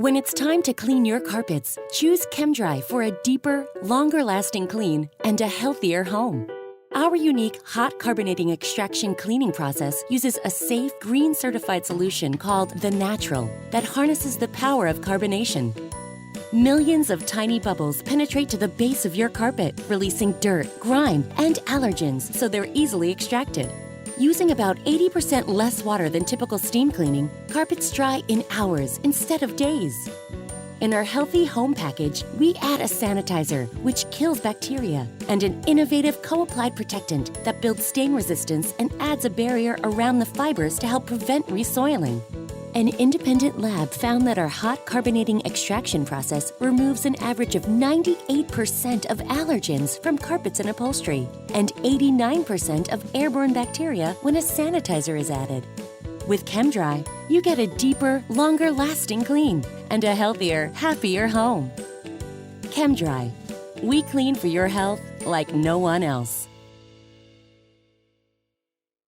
When it's time to clean your carpets, choose Chem-Dry for a deeper, longer-lasting clean and a healthier home. Our unique hot carbonating extraction cleaning process uses a safe, green-certified solution called The Natural that harnesses the power of carbonation. Millions of tiny bubbles penetrate to the base of your carpet, releasing dirt, grime, and allergens so they're easily extracted. Using about 80% less water than typical steam cleaning, carpets dry in hours instead of days. In our Healthy Home package, we add a sanitizer, which kills bacteria, and an innovative co-applied protectant that builds stain resistance and adds a barrier around the fibers to help prevent resoiling. An independent lab found that our hot carbonating extraction process removes an average of 98% of allergens from carpets and upholstery, and 89% of airborne bacteria when a sanitizer is added. With Chem-Dry, you get a deeper, longer-lasting clean and a healthier, happier home. Chem-Dry. We clean for your health like no one else.